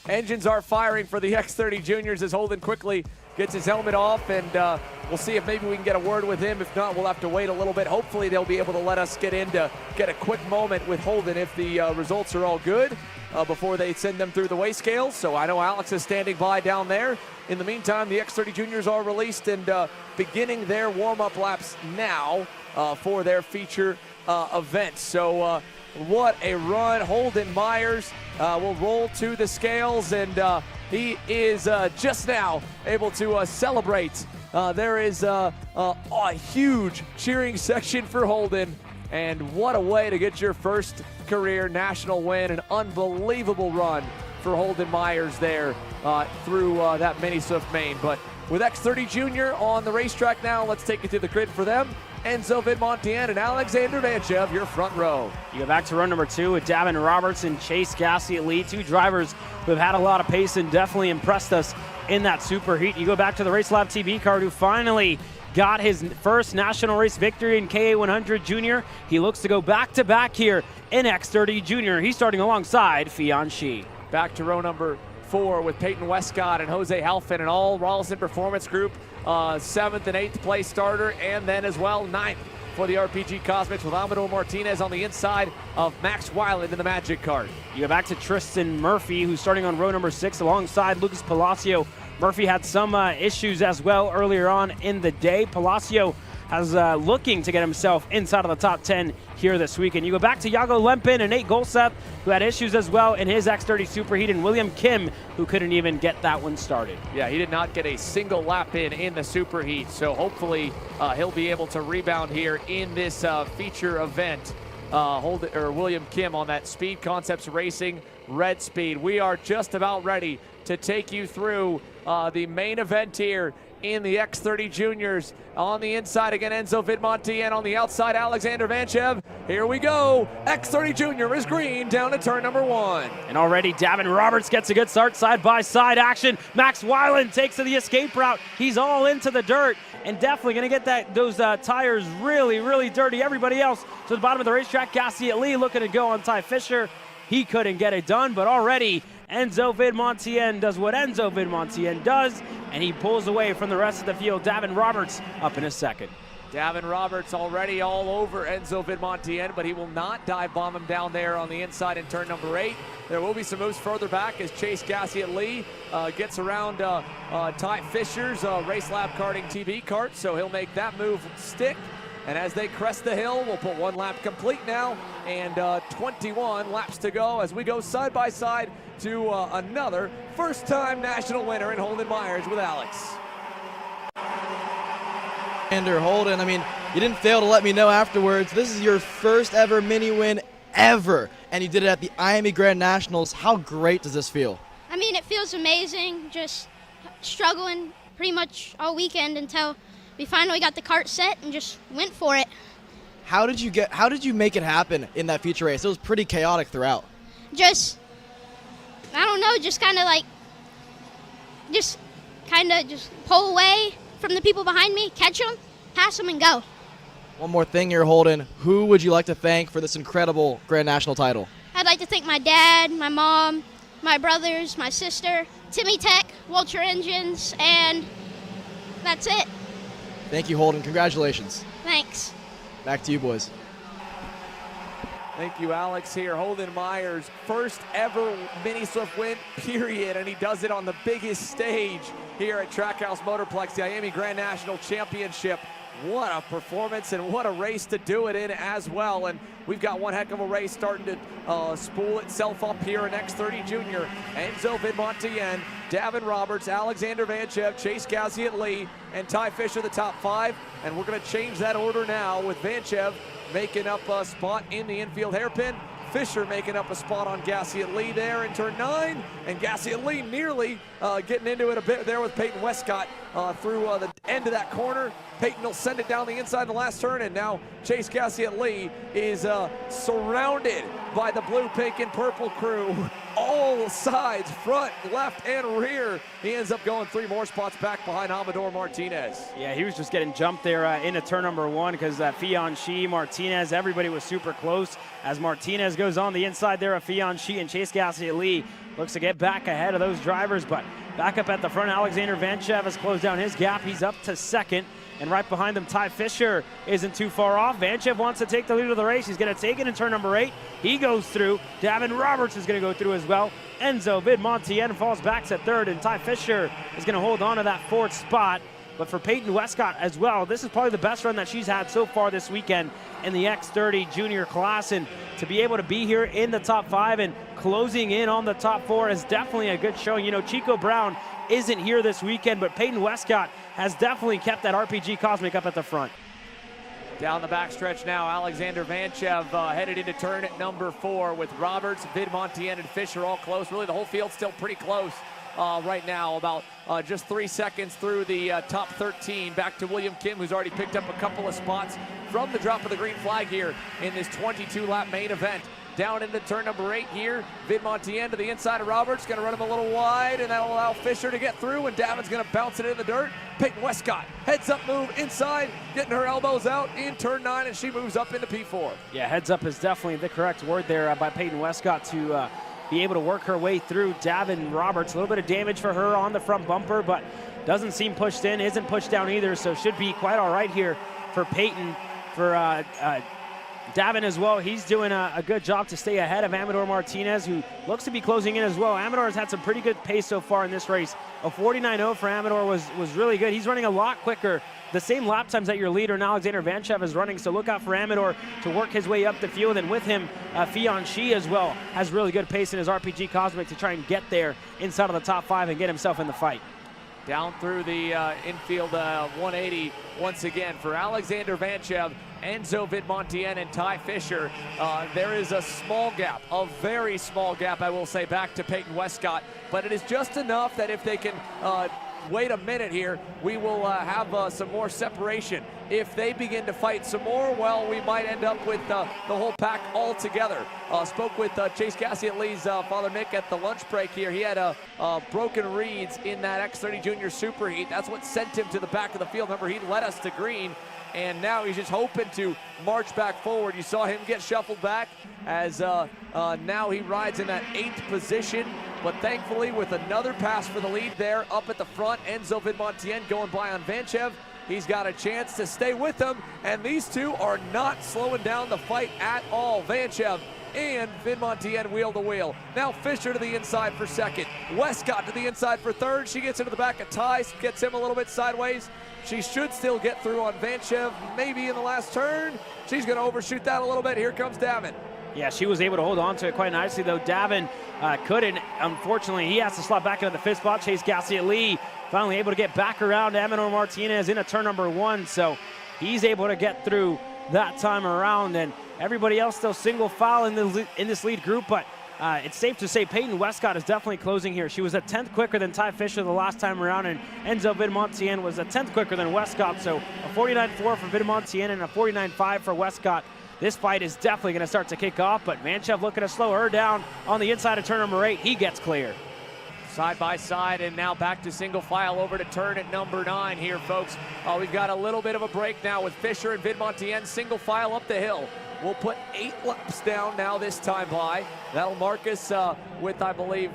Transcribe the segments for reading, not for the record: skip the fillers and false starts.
Engines are firing for the X30 Juniors as Holden quickly gets his helmet off, and we'll see if maybe we can get a word with him. If not, we'll have to wait a little bit. Hopefully they'll be able to let us get in to get a quick moment with Holden if the results are all good before they send them through the weigh scales. So I know Alex is standing by down there. In the meantime, the X30 Juniors are released and beginning their warm-up laps now for their feature event. So what a run. Holden Myers will roll to the scales, and he is just now able to celebrate. There is a huge cheering section for Holden, and what a way to get your first career national win. An unbelievable run for Holden Myers there through that Mini Swift main. But with X30 Junior on the racetrack now, let's take it to the grid for them. Enzo Vidmontian and Alexander Vanchev, your front row. You go back to run number 2 with Davin Roberts and Chase Gassie lead, two drivers who have had a lot of pace and definitely impressed us in that super heat. You go back to the Race Lab TV card, who finally got his first national race victory in KA100 Junior. He looks to go back-to-back here in X30 Junior. He's starting alongside Fian Shi. Back to row number 4 with Peyton Westcott and Jose Halfin and all Rolison Performance Group. 7th and 8th place starter, and then as well 9th for the RPG Cosmics with Amador Martinez on the inside of Max Weiland in the Magic Kart. You go back to Tristan Murphy, who's starting on row number 6 alongside Lucas Palacio. Murphy had some issues as well earlier on in the day. Palacio has looking to get himself inside of the top 10 here this weekend. You go back to Yago Lempin and Nate Golseth, who had issues as well in his X30 Superheat, and William Kim, who couldn't even get that one started. Yeah, he did not get a single lap in the Superheat, so hopefully he'll be able to rebound here in this feature event. William Kim on that Speed Concepts Racing Red Speed. We are just about ready to take you through the main event here in the X30 Juniors. On the inside again, Enzo Vidmonti, and on the outside, Alexander Vanchev. Here we go. X30 Junior is green down to turn number 1. And already Davin Roberts gets a good start, side-by-side action. Max Weiland takes to the escape route. He's all into the dirt and definitely going to get those tires really, really dirty. Everybody else to the bottom of the racetrack. Gassie Lee looking to go on Ty Fisher. He couldn't get it done, but already Enzo Vidmontian does what Enzo Vidmontian does, and he pulls away from the rest of the field. Davin Roberts up in a second. Davin Roberts already all over Enzo Vidmontian, but he will not dive bomb him down there on the inside in turn number 8. There will be some moves further back as Chase Gassie Lee gets around Ty Fisher's Race Lab Karting TV cart, so he'll make that move stick. And as they crest the hill, we'll put 1 lap complete now, and 21 laps to go as we go side by side to another first-time national winner in Holden Myers with Alex. Holden, I mean, you didn't fail to let me know afterwards. This is your first ever mini win ever, and you did it at the IAME Grand Nationals. How great does this feel? I mean, it feels amazing, just struggling pretty much all weekend until we finally got the kart set and just went for it. How did you make it happen in that feature race? It was pretty chaotic throughout. I don't know, just kind of pull away from the people behind me, catch them, pass them, and go. One more thing here, Holden. Who would you like to thank for this incredible Grand National title? I'd like to thank my dad, my mom, my brothers, my sister, Timmy Tech, Vulture Engines, and that's it. Thank you, Holden. Congratulations. Thanks. Back to you, boys. Thank you, Alex. Here, Holden Myers, first ever Mini Swift win, period, and he does it on the biggest stage here at TrackHouse Motorplex, the IAME Grand National Championship. What a performance and what a race to do it in as well. And we've got one heck of a race starting to spool itself up here in X30 Junior. Enzo Vidmontian, Davin Roberts, Alexander Vanchev, Chase Gassie Lee, and Ty Fisher the top 5. And we're going to change that order now with Vanchev making up a spot in the infield hairpin. Fisher making up a spot on Gassie Lee there in turn 9, and Gassie Lee nearly getting into it a bit there with Peyton Westcott through the end of that corner. Peyton will send it down the inside in the last turn, and now Chase Gassiet-Lee is surrounded by the blue, pink, and purple crew. All sides, front, left, and rear. He ends up going 3 more spots back behind Amador Martinez. Yeah, he was just getting jumped there into turn number 1 because Fianchi, Martinez, everybody was super close. As Martinez goes on the inside there of Fianchi, and Chase Gassiet-Lee looks to get back ahead of those drivers, but back up at the front, Alexander Vanchev has closed down his gap. He's up to second. And right behind him, Ty Fisher isn't too far off. Vanchev wants to take the lead of the race. He's going to take it in turn number 8. He goes through. Davin Roberts is going to go through as well. Enzo Vidmontien falls back to third, and Ty Fisher is going to hold on to that 4th spot. But for Peyton Westcott as well, this is probably the best run that she's had so far this weekend in the X30 junior class. And to be able to be here in the top 5 and closing in on the top 4 is definitely a good showing. You know, Chico Brown isn't here this weekend, but Peyton Westcott has definitely kept that RPG Cosmic up at the front. Down the backstretch now, Alexander Vanchev headed into turn at number 4 with Roberts, Vidmontien, and Fisher all close. Really, the whole field's still pretty close right now, about just 3 seconds through the top 13. Back to William Kim, who's already picked up a couple of spots from the drop of the green flag here in this 22-lap main event. Down into turn number 8 here. Vidmontien to the inside of Roberts. Going to run him a little wide, and that'll allow Fisher to get through, and Davin's going to bounce it in the dirt. Peyton Westcott, heads up move inside, getting her elbows out in turn 9, and she moves up into P4. Yeah, heads up is definitely the correct word there by Peyton Westcott to be able to work her way through Davin Roberts. A little bit of damage for her on the front bumper, but doesn't seem pushed in, isn't pushed down either, so should be quite all right here for Peyton. For Davin as well, he's doing a good job to stay ahead of Amador Martinez, who looks to be closing in as well. Amador has had some pretty good pace so far in this race. A 49.0 for Amador was really good. He's running a lot quicker, the same lap times that your leader and Alexander Vanchev is running, so look out for Amador to work his way up the field. And with him, Fianchi as well has really good pace in his RPG Cosmic to try and get there inside of the top 5 and get himself in the fight. Down through the infield 180 once again for Alexander Vanchev, Enzo Vidmontien, and Ty Fisher. There is a small gap, a very small gap, I will say, back to Peyton Westcott, but it is just enough that if they can wait a minute here, we will have some more separation. If they begin to fight some more, well, we might end up with the whole pack all together. Spoke with Chase Gassiet-Lee's father Nick at the lunch break here. He had broken reeds in that X30 Junior Superheat. That's what sent him to the back of the field. Remember, he led us to green, and now he's just hoping to march back forward. You saw him get shuffled back as now he rides in that 8th position. But thankfully, with another pass for the lead there up at the front, Enzo Vidmontien going by on Vanchev. He's got a chance to stay with them, and these two are not slowing down the fight at all. Vanchev and Vidmontien wheel to wheel. Now Fisher to the inside for second. Westcott to the inside for third. She gets into the back of Ty, gets him a little bit sideways. She should still get through on Vanchev, maybe in the last turn. She's going to overshoot that a little bit. Here comes Davin. Yeah, she was able to hold on to it quite nicely, though Davin couldn't. Unfortunately, he has to slot back into the 5th spot. Chase Gassiet-Lee finally able to get back around Amador Martinez into turn number 1, so he's able to get through that time around, and everybody else still single file in this lead group, but it's safe to say Peyton Westcott is definitely closing here. She was a 10th quicker than Ty Fisher the last time around, and Enzo Vidmontien was a 10th quicker than Westcott, so a 49.4 for Vidmontien and a 49.5 for Westcott. This fight is definitely going to start to kick off, but Vanchev looking to slow her down on the inside of turn number 8. He gets clear. Side by side, and now back to single file over to turn at number 9 here, folks. We've got a little bit of a break now with Fisher and Vidmontien single file up the hill. We'll put 8 laps down now this time by. That'll mark us with, I believe,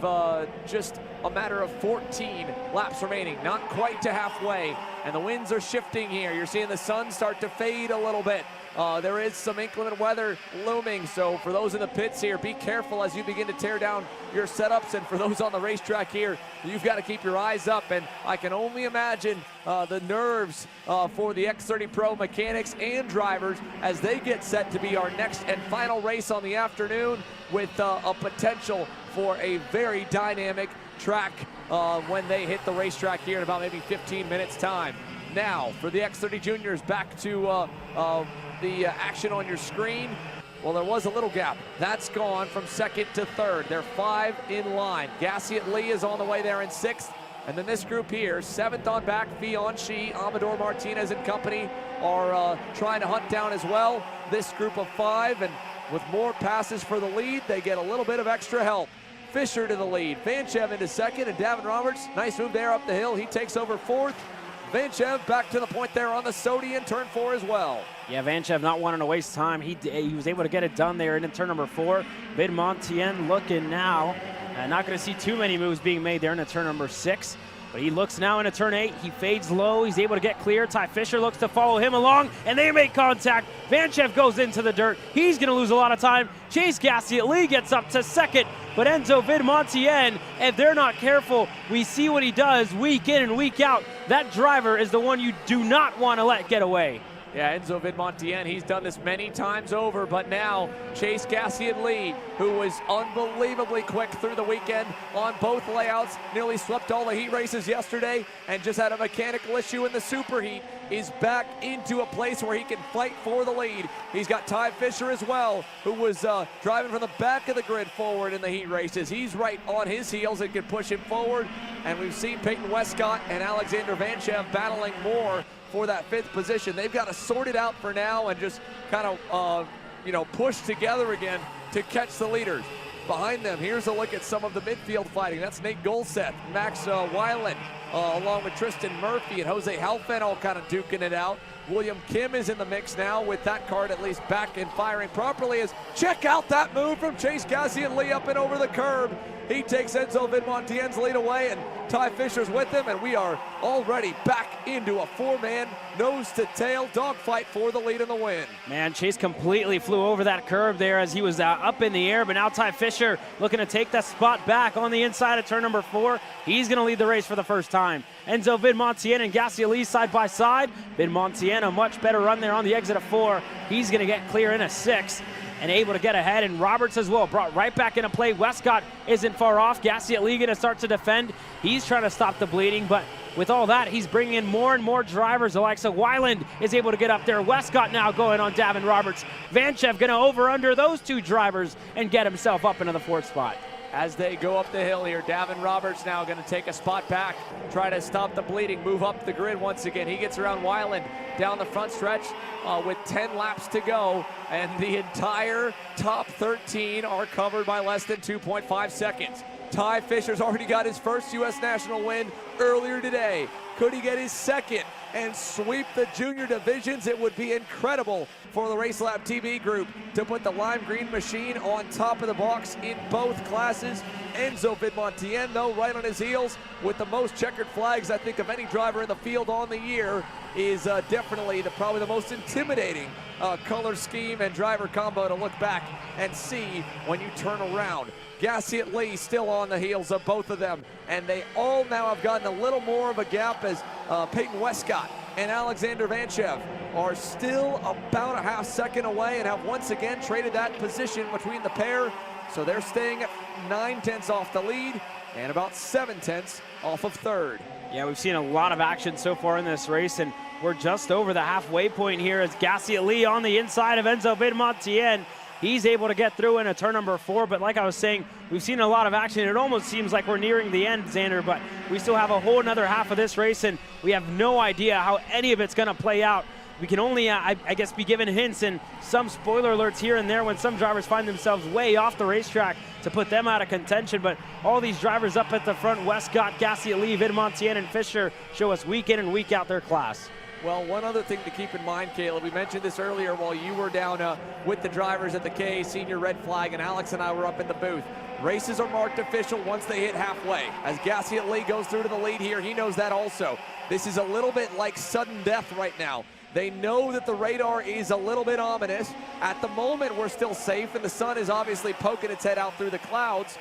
just a matter of 14 laps remaining, not quite to halfway. And the winds are shifting here. You're seeing the sun start to fade a little bit. There is some inclement weather looming, so for those in the pits here, be careful as you begin to tear down your setups, and for those on the racetrack here, you've got to keep your eyes up, and I can only imagine the nerves for the X30 Pro mechanics and drivers as they get set to be our next and final race on the afternoon, with a potential for a very dynamic track when they hit the racetrack here in about maybe 15 minutes time. Now, for the X30 Juniors, back to the action on your screen. Well, there was a little gap. That's gone from second to third. They're 5 in line. Gassiet-Lee is on the way there in 6th. And then this group here, 7th on back, Fianchi, Amador Martinez and company are trying to hunt down as well. This group of 5, and with more passes for the lead, they get a little bit of extra help. Fisher to the lead, Vanchev into 2nd, and Davin Roberts, nice move there up the hill. He takes over 4th. Vanchev back to the point there on the Sodian, turn 4 as well. Yeah, Vanchev not wanting to waste time. He was able to get it done there in turn number 4. Vidmontien looking now. Not going to see too many moves being made there into turn number 6. But he looks now into turn 8. He fades low. He's able to get clear. Ty Fisher looks to follow him along, and they make contact. Vanchev goes into the dirt. He's going to lose a lot of time. Chase Gassiet-Lee gets up to 2nd, but Enzo Vidmontien, if they're not careful, we see what he does week in and week out. That driver is the one you do not want to let get away. Yeah, Enzo Vidmontien, he's done this many times over, but now Chase Gassiet-Lee, who was unbelievably quick through the weekend on both layouts, nearly swept all the heat races yesterday, and just had a mechanical issue in the superheat, is back into a place where he can fight for the lead. He's got Ty Fisher as well, who was driving from the back of the grid forward in the heat races. He's right on his heels and can push him forward, and we've seen Peyton Westcott and Alexander Vanchev battling more for that 5th position. They've got to sort it out for now and just kind of, push together again to catch the leaders. Behind them, here's a look at some of the midfield fighting. That's Nate Golseth, Max Weiland, along with Tristan Murphy and Jose Halfen all kind of duking it out. William Kim is in the mix now with that card at least back and firing properly. As check out that move from Chase Gassiet-Lee up and over the curb. He takes Enzo Vidmontien's lead away, and Ty Fisher's with him, and we are already back into a 4-man nose-to-tail dogfight for the lead and the win. Man, Chase completely flew over that curb there as he was up in the air, but now Ty Fisher looking to take that spot back on the inside of turn number 4. He's going to lead the race for the first time. Enzo Vidmontien and Gassiet-Lee side by side. Vidmontien a much better run there on the exit of 4. He's going to get clear in a 6. And able to get ahead, and Roberts as well, brought right back into play. Westcott isn't far off. Gassiet-Lee going to start to defend. He's trying to stop the bleeding, but with all that, he's bringing in more and more drivers. The likes of Weiland is able to get up there. Westcott now going on Davin Roberts. Vanchev going to over-under those 2 drivers and get himself up into the 4th spot. As they go up the hill here, Davin Roberts now going to take a spot back, try to stop the bleeding, move up the grid once again. He gets around Weiland down the front stretch with 10 laps to go, and the entire top 13 are covered by less than 2.5 seconds. Ty Fisher's already got his first U.S. National win earlier today. Could he get his 2nd and sweep the junior divisions? It would be incredible for the Race Lab TV group to put the lime green machine on top of the box in both classes. Enzo Vidmontien, though, right on his heels with the most checkered flags, I think, of any driver in the field on the year, is definitely probably the most intimidating color scheme and driver combo to look back and see when you turn around. Gassiet-Lee still on the heels of both of them, and they all now have gotten a little more of a gap as Peyton Westcott and Alexander Vanchev are still about a half second away and have once again traded that position between the pair. So they're staying at 9/10 off the lead and about 7/10 off of 3rd. Yeah, we've seen a lot of action so far in this race, and we're just over the halfway point here as Gassiet-Lee on the inside of Enzo Vidmontien. He's able to get through into turn number 4, but like I was saying, we've seen a lot of action. It almost seems like we're nearing the end, Xander, but we still have a whole another half of this race, and we have no idea how any of it's going to play out. We can only, I guess, be given hints and some spoiler alerts here and there when some drivers find themselves way off the racetrack to put them out of contention, but all these drivers up at the front, Westcott, Gassiet-Lee, Vidmontien, and Fisher, show us week in and week out their class. Well, one other thing to keep in mind, Caleb, we mentioned this earlier while you were down with the drivers at the KA Senior Red Flag, and Alex and I were up in the booth. Races are marked official once they hit halfway. As Gassiet-Lee goes through to the lead here, he knows that also. This is a little bit like sudden death right now. They know that the radar is a little bit ominous. At the moment, we're still safe, and the sun is obviously poking its head out through the clouds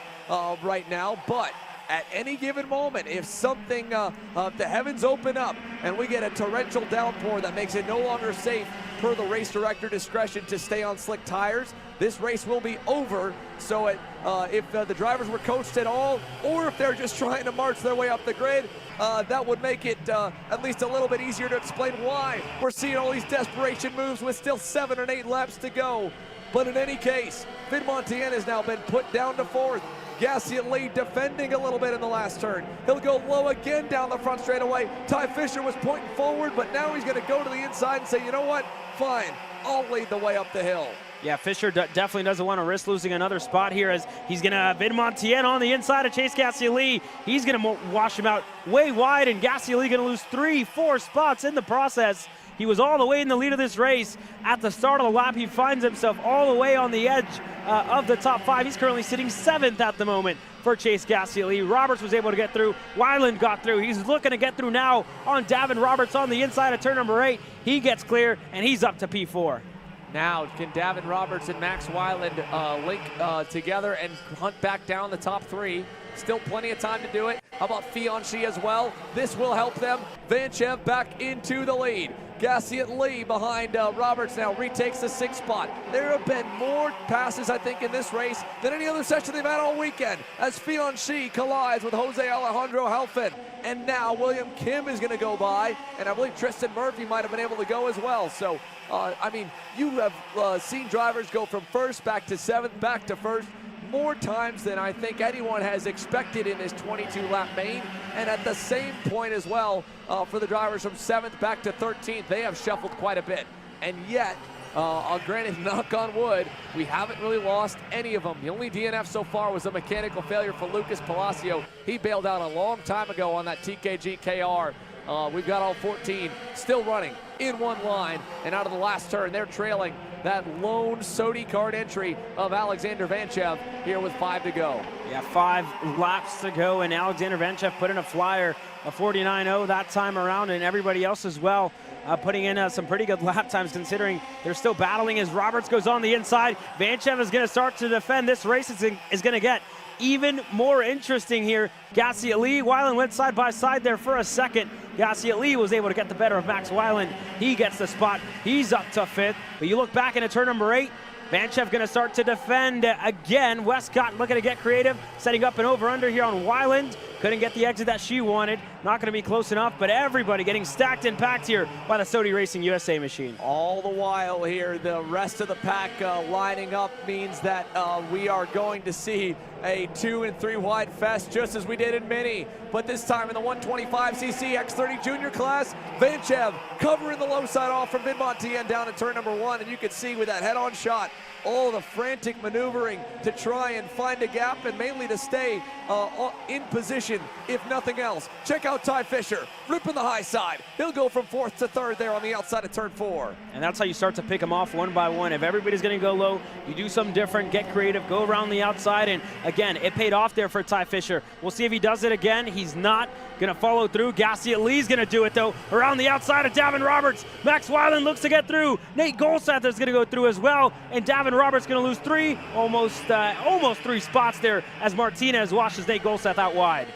right now, but at any given moment, if something, if the heavens open up and we get a torrential downpour that makes it no longer safe per the race director discretion to stay on slick tires, this race will be over. So if the drivers were coached at all, or if they're just trying to march their way up the grid, that would make it at least a little bit easier to explain why we're seeing all these desperation moves with still 7 and 8 laps to go. But in any case, Vidmontien has now been put down to 4th. Gasly Lee defending a little bit in the last turn. He'll go low again down the front straightaway. Ty Fisher was pointing forward, but now he's going to go to the inside and say, you know what? Fine, I'll lead the way up the hill. Yeah, Fisher definitely doesn't want to risk losing another spot here, as he's going to Vidmontien on the inside of Chase Gasly Lee. He's going to wash him out way wide, and Gasly Lee going to lose 3-4 spots in the process. He was all the way in the lead of this race. At the start of the lap, he finds himself all the way on the edge of the top 5. He's currently sitting 7th at the moment for Chase Gasly Lee. Roberts was able to get through. Weiland got through. He's looking to get through now on Davin Roberts on the inside of turn number 8. He gets clear, and he's up to P4. Now, can Davin Roberts and Max Weiland link together and hunt back down the top 3? Still plenty of time to do it. How about Fianchy as well? This will help them. Vanchev back into the lead. Gasly Lee behind Roberts now retakes the 6th spot. There have been more passes, I think, in this race than any other session they've had all weekend, as Fianchy collides with Jose Alejandro Helfin. And now William Kim is going to go by, and I believe Tristan Murphy might have been able to go as well. So, I mean, you have seen drivers go from 1st back to 7th, back to 1st, more times than I think anyone has expected in this 22-lap main. And at the same point as well, for the drivers from 7th back to 13th, they have shuffled quite a bit. And yet, granted, knock on wood, we haven't really lost any of them. The only DNF so far was a mechanical failure for Lucas Palacio. He bailed out a long time ago on that TKG KR. We've got all 14 still running in one line, and out of the last turn, they're trailing that lone Sodi Kart entry of Alexander Vanchev here with 5 to go. Yeah, 5 laps to go, and Alexander Vanchev put in a flyer, a 49.0 that time around, and everybody else as well putting in some pretty good lap times considering they're still battling as Roberts goes on the inside. Vanchev is going to start to defend. This race is going to get even more interesting here. Gasly Lee, Weiland went side by side there for a second. Gasly Lee was able to get the better of Max Weiland. He gets the spot. He's up to 5th. But you look back into turn number 8. Vanchev going to start to defend again. Westcott looking to get creative, setting up an over-under here on Weiland. Couldn't get the exit that she wanted. Not going to be close enough, but everybody getting stacked and packed here by the Sodi Racing USA machine. All the while here, the rest of the pack lining up means that we are going to see a 2 and 3 wide fest, just as we did in Mini. But this time in the 125cc X30 junior class, Vanchev covering the low side off from Vidmontien down to turn number 1, and you can see with that head-on shot, all the frantic maneuvering to try and find a gap and mainly to stay in position, if nothing else. Check out Ty Fisher, ripping the high side. He'll go from 4th to 3rd there on the outside of turn 4. And that's how you start to pick them off one by one. If everybody's going to go low, you do something different, get creative, go around the outside, and again, it paid off there for Ty Fisher. We'll see if he does it again. He's not going to follow through. Gasly Lee's going to do it, though, around the outside of Davin Roberts. Max Weiland looks to get through. Nate Golseth is going to go through as well, and Davin Roberts going to lose 3, almost 3 spots there as Martinez washes Nate Golseth out wide.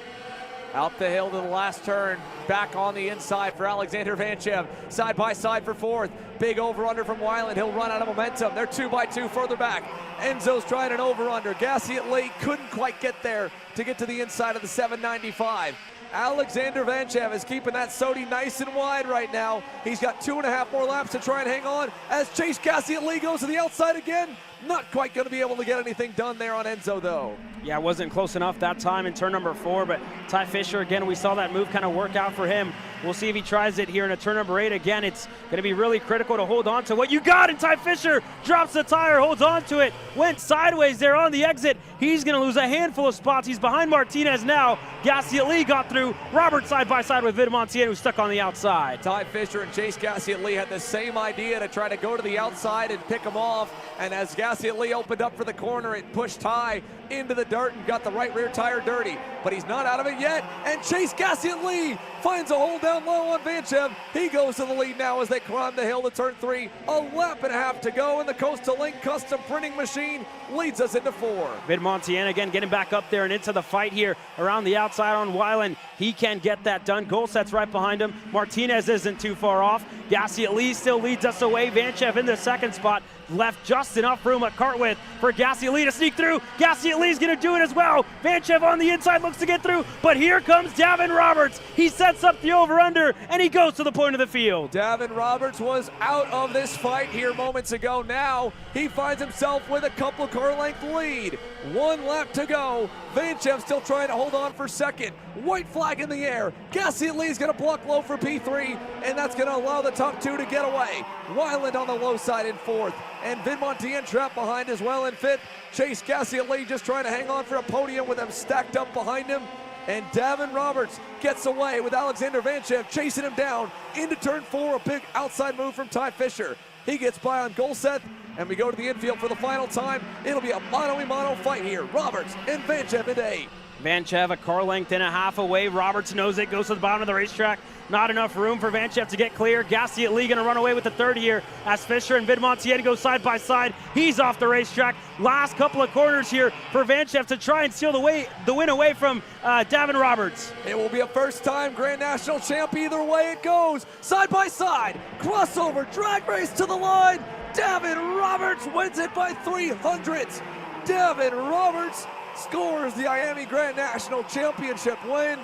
Out the hill to the last turn, back on the inside for Alexander Vanchev, side by side for 4th. Big over-under from Weiland. He'll run out of momentum. They're 2 by 2 further back. Enzo's trying an over-under. Gasly Lee couldn't quite get there to get to the inside of the 795. Alexander Vanchev is keeping that Sodi nice and wide right now. He's got 2.5 more laps to try and hang on as Chase Gasly Lee goes to the outside again. Not quite going to be able to get anything done there on Enzo, though. Yeah, it wasn't close enough that time in turn number 4, but Ty Fisher, again, we saw that move kind of work out for him. We'll see if he tries it here in a turn number 8. Again, it's going to be really critical to hold on to what you got, and Ty Fisher drops the tire, holds on to it, went sideways there on the exit. He's going to lose a handful of spots. He's behind Martinez now. Gasly Lee got through. Robert side by side with Vidmontien, who's stuck on the outside. Ty Fisher and Chase Gasly Lee had the same idea to try to go to the outside and pick him off, and as Gasly Lee opened up for the corner, it pushed Ty into the dirt and got the right rear tire dirty, but he's not out of it yet, and Chase Gasly Lee finds a hole down low on Vanchev. He goes to the lead now as they climb the hill to turn 3. A lap and a half to go, and the Coastal Link custom printing machine leads us into 4. Vidmontien again getting back up there and into the fight here around the outside on Weiland. He can get that done. Golset's right behind him. Martinez isn't too far off. Gasly Lee still leads us away. Vanchev in the 2nd spot. Left just enough room at cart width for Gasly Lee to sneak through. Gasly Lee's going to do it as well. Vanchev on the inside looks to get through, but here comes Davin Roberts. He sets up the over-under, and he goes to the point of the field. Davin Roberts was out of this fight here moments ago. Now he finds himself with a couple car length lead. 1 lap to go. Vanchev still trying to hold on for second. White flag in the air. Gassi Lee's going to block low for P3, and that's going to allow the top 2 to get away. Weiland on the low side in 4th, and Vidmontien trapped behind as well in 5th. Chase Gassi Lee just trying to hang on for a podium with them stacked up behind him. And Davin Roberts gets away with Alexander Vanchev chasing him down into turn 4. A big outside move from Ty Fisher. He gets by on Golseth, and we go to the infield for the final time. It'll be a mano-a-mano fight here. Roberts and Vanchev into 8. Vanchev a car length and a half away. Roberts knows it, goes to the bottom of the racetrack. Not enough room for Vanchev to get clear. Gassi Lee going to run away with the third here as Fisher and Vidmontien go side by side. He's off the racetrack. Last couple of corners here for Vanchev to try and steal the win away from Davin Roberts. It will be a first-time Grand National champ either way it goes. Side by side, crossover, drag race to the line. Davin Roberts wins it by 300ths. Davin Roberts scores the IAME Grand National Championship win.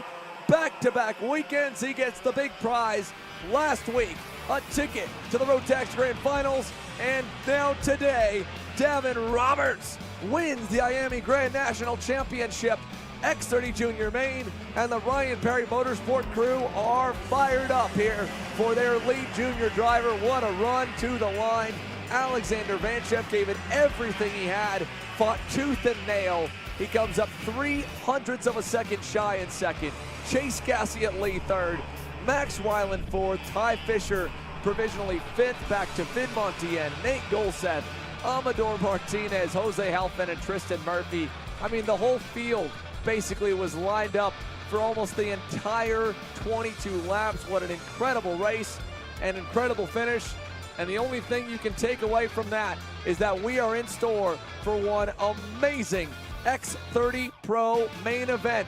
Back-to-back weekends, he gets the big prize. Last week, a ticket to the Rotax Grand Finals, and now today, Davin Roberts wins the IAME Grand National Championship. X30 Junior Main and the Ryan Perry Motorsport crew are fired up here for their lead junior driver. What a run to the line. Alexander Vanchev gave it everything he had, fought tooth and nail. He comes up 300ths of a second shy in second. Chase Gassi Lee third. Max Weiland fourth. Ty Fisher provisionally fifth. Back to Vidmontien, Nate Golseth, Amador Martinez, Jose Halfin, and Tristan Murphy. I mean, the whole field basically was lined up for almost the entire 22 laps. What an incredible race, an incredible finish. And the only thing you can take away from that is that we are in store for one amazing X30 Pro main event,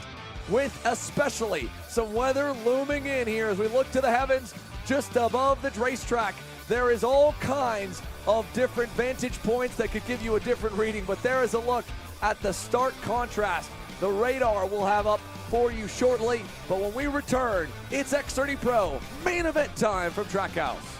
with especially some weather looming in here as we look to the heavens just above the racetrack. There is all kinds of different vantage points that could give you a different reading, but there is a look at the stark contrast. The radar will have up for you shortly, but when we return, it's X30 Pro main event time from Trackhouse.